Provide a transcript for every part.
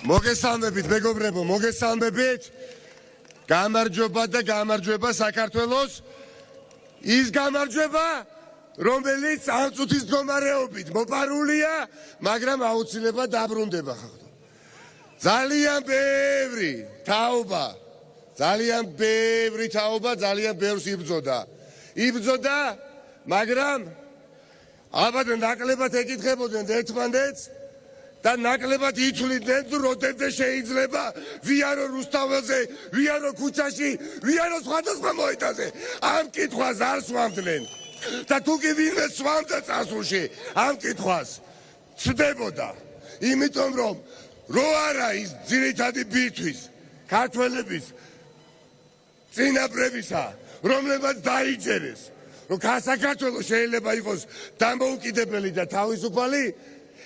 მოგესალმებით მეგობრებო, მოგესალმებით. გამარჯობა და გამარჯვება საქართველოს. ის გამარჯვება, რომელიც ამ წუთის მდგომარეობით მოპარულია, მაგრამ აუცილებლად დაბრუნდება ხახტო. ძალიან ბევრი თაობა, ძალიან ბევრს იბრძოდა, მაგრამ ალბათ ნაკლებად ეკითხებოდნენ ერთმანეთს და ნაკლებად ითვლიდნენ, თუ როდემდე შეიძლება ვიარო რუსთაველზე, ვიარო ქუჩაში, ვიარო სხვადასხვა მოედანზე. ამ კითხვას არ სვამდნენ. და თუ კი ვინმე სვამდა წასულში ამ კითხვას, ცდებოდა. იმიტომ რომ რო არა ის ძირითადი ბირთვის ქართველების წინაპრებისა, რომლებმაც დაიჯერეს, რომ საქართველოს შეიძლება იყოს დამოუკიდებელი და თავისუფალი,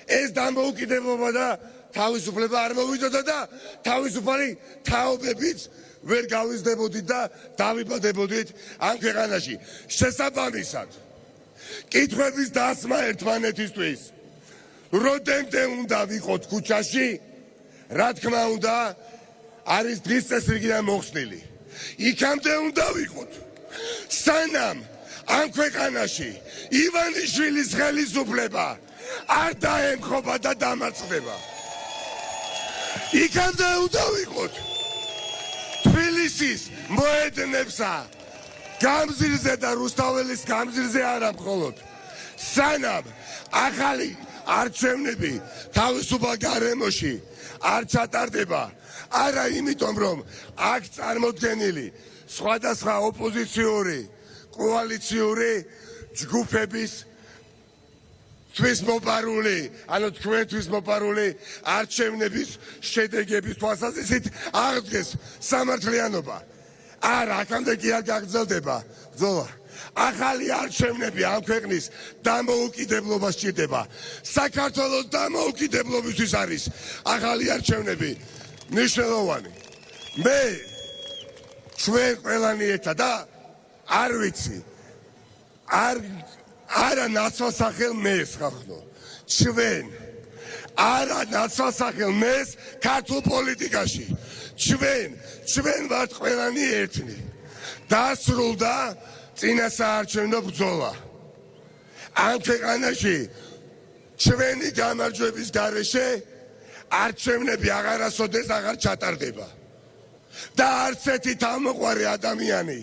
ეს დამოუკიდებლობა და თავისუფლება არ მოვიდოდა და თავისუფალი თაობებიც ვერ გავიზრდებოდით და დავიბადებოდით ამ ქვეყანაში. შესაბამისად, კითხვების დასმა ერთმანეთისთვის, როდემდე უნდა ვიყოთ ქუჩაში, რა თქმა უნდა, არის დღის წესრიგიდან მოხსნილი. იქამდე უნდა ვიყოთ, სანამ ამ ქვეყანაში ივანიშვილის ხელისუფლება არ დაემხობა და დამარცხდება. იქამდე უნდა ვიყოთ თბილისის მოედნებსა გამზირზე და რუსთაველის გამზირზე არა მხოლოდ, სანამ ახალი არჩევნები თავისუფალ გარემოში არ ჩატარდება, არა იმიტომ რომ აქ წარმოდგენილი სხვადასხვა ოპოზიციური კოალიციური ჯგუფების თვის მოპარული, ანუ თქვენთვის მოპარული არჩევნების შედეგების თვალსაზრისით აღდგეს სამართლიანობა. არა, აქამდე კი არ გაგრძელდება ბრძოლა. ახალი არჩევნები ამ ქვეყნის დამოუკიდებლობას სჭირდება. საქართველოს დამოუკიდებლობისთვის არის ახალი არჩევნები მნიშვნელოვანი. მე ჩვენ ყველანი ერთად და არ ვიცი, არა ნაცვალსახელ მეს ხახნო. არა ნაცვალსახელ მეს ქართულ პოლიტიკაში. ჩვენ ვართ ყველანი ერთნი. დასრულდა წინასაარჩევნო ბრძოლა. ამ ქვეყანაში ჩვენი გამარჯვების გარეშე არჩევნები აღარასოდეს აღარ ჩატარდება. და არც ერთი თავმოყარი ადამიანი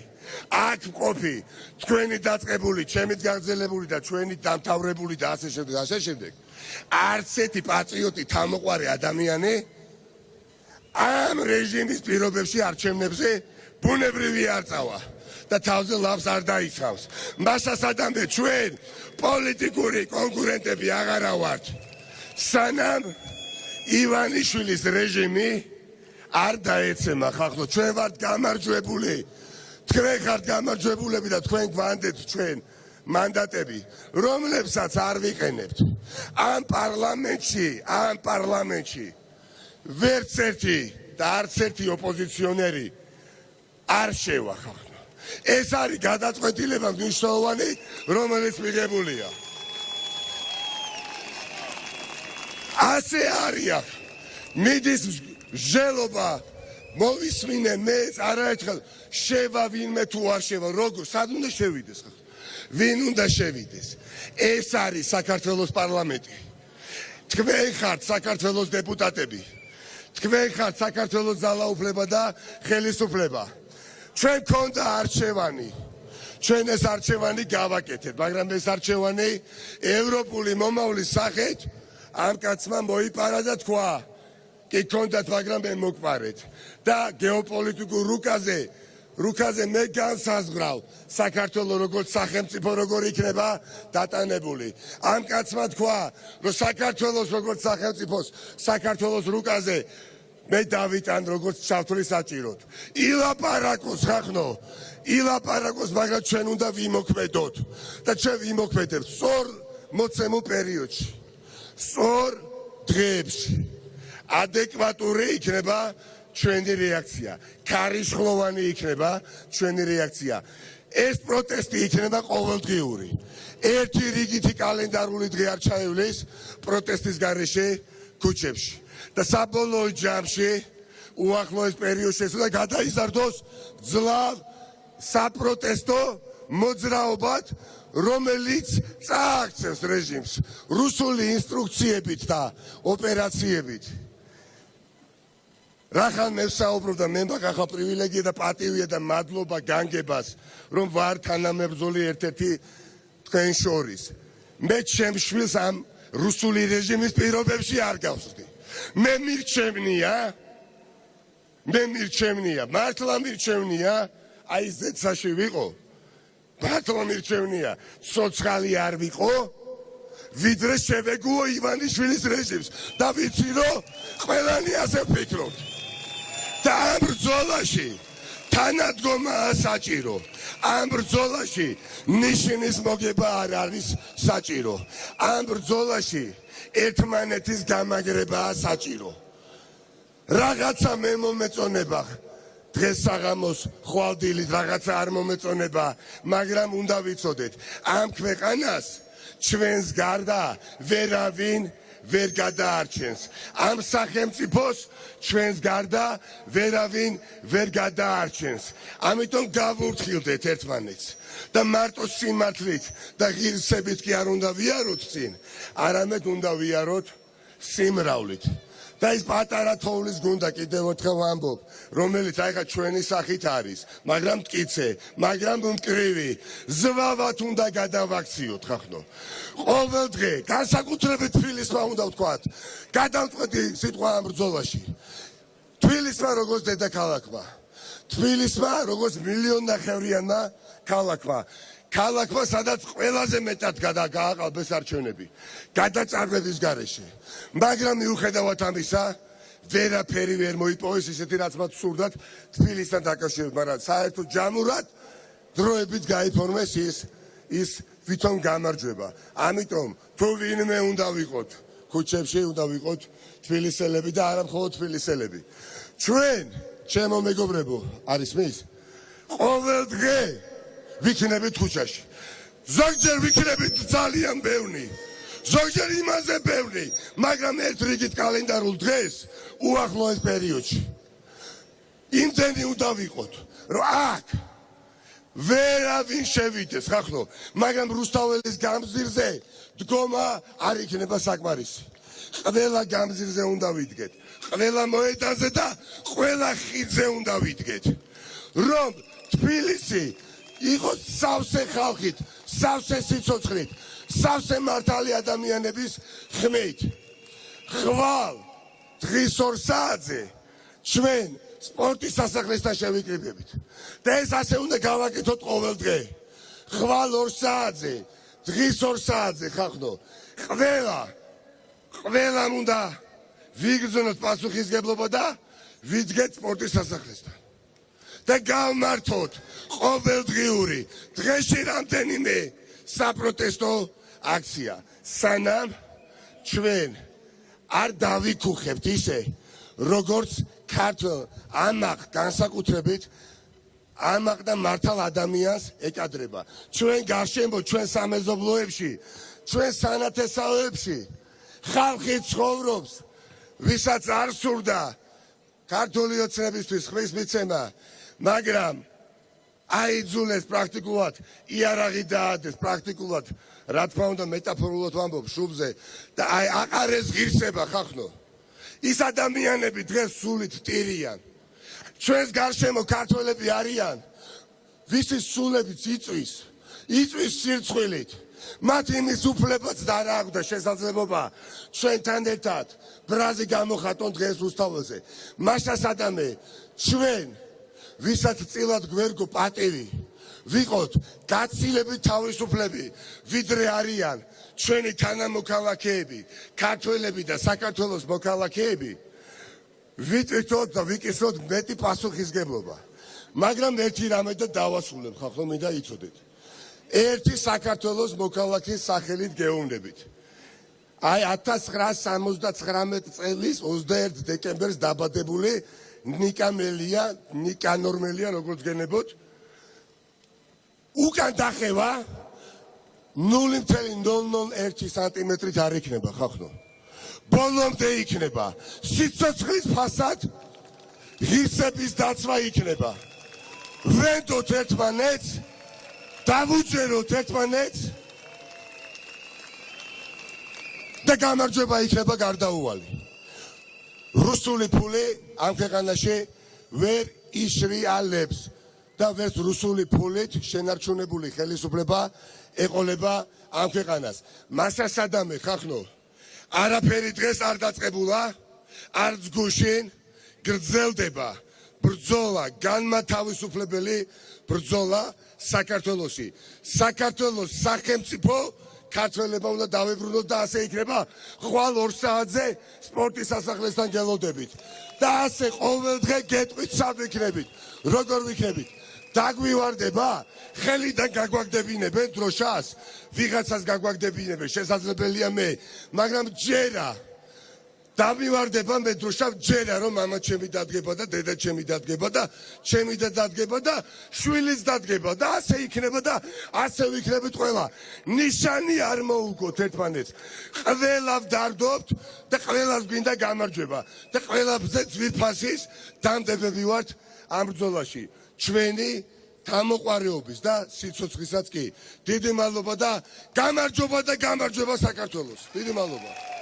აქ მყოფი, თქვენი დაწყებული, ჩემით გაგრძელებული და ჩვენი დამთავრებული და ასე შემდეგ, არც ერთი პატრიოტი თავმოყარი ადამიანი ამ რეჟიმის პირობებში არჩევნებზე ბუნებრივი არ წავა და თავზე ლავს არ დაიცავს. მასასადამე ჩვენ პოლიტიკური კონკურენტები აღარა ვართ, სანამ ივანიშვილის რეჟიმი არ დაეცემა ხახლო. ჩვენ ვართ გამარჯვებული. თქვენ ხართ გამარჯვებულები და თქვენ გვანდეთ ჩვენ მანდატები, რომლებსაც არ ვიყენებთ. ამ პარლამენტში ვერც ერთი და არც ერთი ოპოზიციონერი არ შევა ხახლო. ეს არის გადაწყვეტილება მნიშვნელოვანი, რომელიც მიღებულია. ასე არის. მიდის მსჯელობა მოვისმინე მე არაერთხელ შევა ვინმე თუ არ შევა, როგორ სად უნდა შევიდეს ხახ? ვინ უნდა შევიდეს? ეს არის საქართველოს პარლამენტი. თქვენ ხართ საქართველოს დეპუტატები. თქვენ ხართ საქართველოს ძალაუფლება და ხელისუფლება. ჩვენ გქონდა არჩევანი. ჩვენ ეს არჩევანი გავაკეთეთ, მაგრამ ეს არჩევანი ევროპული მომავლის სახით ამ კაცმა მოიპარა და თქვა კი გქონდათ, მაგრამ მე მოგპარეთ. და გეოპოლიტიკურ რუკაზე მე განსაზღვრავ საქართველოს როგორც სახელმწიფო როგორ იქნება დატანებული. ამ კაცმა თქვა, რომ საქართველოს როგორც სახელმწიფოს საქართველოს რუკაზე მე დავიტან როგორც ჩავთვლის საჭიროდ. ილაპარაკოს ხახნო, მაგრამ ჩვენ უნდა ვიმოქმედოთ და ჩვენ ვიმოქმედებთ სწორ მოცემულ პერიოდში, სწორ დღეებში. ადეკვატური იქნება ჩვენი რეაქცია, ქარიშხლოვანი იქნება ჩვენი რეაქცია. ეს პროტესტი იქნება ყოველდღიური. ერთი რიგითი კალენდარული დღე არ ჩაივლის პროტესტის გარეშე ქუჩებში. და საბოლოო ჯამში უახლოეს პერიოდში უნდა გადაიზარდოს ძლავ საპროტესტო მოძრაობად, რომელიც წააქცევს რეჟიმს რუსული ინსტრუქციებით და ოპერაციებით. რახან მე ვსაუბრობდა, მე მაქ პრივილეგია და პატივია და მადლობა განგებას, რომ ვარ თანამებრძოლი ერთ-ერთი თქვენ შორის. მე ჩემს შვილს ამ რუსული რეჟიმის პირობებში არ გავსვდი. მე მირჩევნია, მართლა მირჩევნია, აი ზეცაში ვიყო. მართლა მირჩევნია, ცოცხალი არ ვიყო, ვიდრე შევეგუო ივანიშვილის რეჟიმს და ვიცი რომ ყველანი ასე ვფიქრობთ. და ამ ბრძოლაში თანადგომაა საჭირო. ამ ბრძოლაში ნიშნის მოგება არ არის საჭირო. ამ ბრძოლაში ერთმანეთის გამაგრებაა საჭირო. რაღაცა მე მომეწონება დღეს საღამოს ხვალდილით რაღაცა არ მომეწონება, მაგრამ უნდა ვიცოდეთ, ამ ქვეყანას ჩვენს გარდა ვერავინ ვერ გადაარჩენს. ამ სახელმწიფოს ჩვენს გარდა ვერავინ ვერ გადაარჩენს. ამიტომ გავურთხილდეთ ერთმანეთს და მარტო სიმართლით და ღირსებით კი არ უნდა ვიაროთ წინ, არამედ უნდა ვიაროთ სიმრავლით. და ის პატარა თოვლის გუნდა კიდევ ერთხელ ვამბობ, რომელიც აი ხა ჩვენი სახით არის, მაგრამ მტკიცე, მაგრამ მკრივი, ზვავად უნდა გადავაქციოთ ხახნო. ყოველ დღე განსაკუთრებით თბილისმა უნდა ვთქვათ, გადავწყვეტი სიტყვა ამ ბრძოლაში. თბილისმა როგორც დედაქალაქმა, თბილისმა როგორც მილიონნახევრიანმა ქალაქმა, ქალაქმა სადაც ყველაზე მეტად გააყალბეს არჩევნები, გადაწარმების გარეშე. მაგრამ მიუხედავად ამისა, ვერაფერი ვერ მოიპოვეს ისეთი რაც მათ სურდათ თბილისთან დაკავშირებით, მაგრამ საერთოდ ჯამურად დროებით გაიფორმეს ის თვითონ გამარჯვება. ამიტომ თუ ვინმე უნდა ვიყოთ ქუჩებში, უნდა ვიყოთ თბილისელები და არა მხოლოდ თბილისელები. ჩვენ, ჩემო მეგობრებო, არის მის ყოველ დღე ვიქნებით ქუჩაში. ზოგჯერ ვიქნებით ძალიან ბევრი, ზოგჯერ იმაზე ბევრი, მაგრამ ერთ რიგით კალენდარულ დღეს უახლოეს პერიოდში. იმდენი უნდა ვიყოთ, რომ აქ ვერავინ შევიდეს, ხახნო, მაგრამ რუსთაველის გამზირზე დგომა არ იქნება საკმარისი. ყველა გამზირზე უნდა ვიდგეთ, ყველა მოედანზე და ყველა ხიდზე უნდა ვიდგეთ, რომ თბილისი იყოს სავსე ხალხით, სავსე სიცოცხლით, სავსე მართალი ადამიანების ხმით. ხვალ დღის 2 საათზე ჩვენ სპორტის სასახლესთან შევიკრიბებით და ეს ასე უნდა გავაკეთოთ ყოველ დღე. ხვალ 2 საათზე, დღის 2 საათზე ხახნო, ყველამ უნდა ვიგრძნოთ პასუხისგებლობა და ვიდგეთ სპორტის სასახლესთან. და გავმართოთ ყოველდღიური დღეში რამდენიმე საპროტესტო აქცია, სანამ ჩვენ არ დავიქუხებთ ისე, როგორც ქართულ ამაყ განსაკუთრებით ამაყ და მართალ ადამიანს ეკადრება. ჩვენ გარშემო, ჩვენ სამეზობლოებში, ჩვენ სანათესავეებში ხალხი ცხოვრობს, ვისაც არ სურდა ქართული ოცნებისთვის ხმის მიცემა, მაგრამ აიძულეს პრაქტიკულად იარაღი დაადეს, პრაქტიკულად რა თქმა უნდა მეტაფორულად ვამბობ შუბზე და აი აყარეს ღირსება ხახნო. ის ადამიანები დღეს სულით ტირიან. ჩვენს გარშემო ქართველები არიან, ვისის სულებიც იწვის სირცხვილით. მათ იმის უფლებაც და არ აქვს და შესაძლებლობა ჩვენთან ერთად ბრაზი გამოხატონ დღეს რუსთაველზე. მაშას ადამე ჩვენ ვისაც წილად გვერგო პატივი ვიყოთ გაცილებით თავისუფლები, ვიდრე არიან ჩვენი თანამოქალაქეები, ქართველები და საქართველოს მოქალაქეები, ვიტვირთოთ და ვიკისროთ მეტი პასუხისგებლობა. მაგრამ ერთი რამე და დავასრულებ, ხახო მინდა იცოდეთ. ერთი საქართველოს მოქალაქის სახელით გეუბნებით. აი 1979 წლის 21 დეკემბერს დაბადებული ნიკანორ მელია, როგორც გენებოთ, უკან დახევა 0.001 სანტიმეტრით არ იქნება ხახნო. ბოლომდე იქნება სიცოცხლის ფასად ღირსების დაცვა იქნება ვენდოთ ერთმანეთს დავუჯეროთ ერთმანეთს და გამარჯვება იქნება გარდაუვალი რუსული ფული ამ ქვეყანაში ვერ იშრიალებს და ვერც რუსული ფულით შენარჩუნებული ხელისუფლება ეყოლება ამ ქვეყანას მასასადამე ხახნო არაფერი დღეს არ დაწყებულა არც გუშინ გრძელდება ბრძოლა განმათავისუფლებელი ბრძოლა საქართველოში საქართველოს სახელმწიფო ქართველებმა უნდა დავებრუნოთ და ასე იქნება ხვალ 2 საათზე სპორტის სასახლესთან გელოდებით და ასე ყოველდღე გეტყვით სად ვიქნებით როგორ ვიქნებით დაგვივარდება ხელიდან გაგვაგდებინებენ დროშას ვიღაცას გაგვაგდებინებენ შესაძლებელია მე მაგრამ ჯერა დავივარდება მე დროშა ჯერა რომ მამა ჩემი დადგება და დედა ჩემი დადგება და ჩემი და დადგება და შვილიც დადგება და ასე იქნება და ასე ვიქნებით ყველა ნიშანი არ მოუგოთ ერთმანეთს ყველა ვდარდობთ და ყველას გვინდა გამარჯვება და ყველაფერზე ძვირფასის დამდებები ვართ ამ ბრძოლაში ჩვენი გამოყვარეობის და სიცოცხლისაც კი დიდი მადლობა და გამარჯობა საქართველოს დიდი მადლობა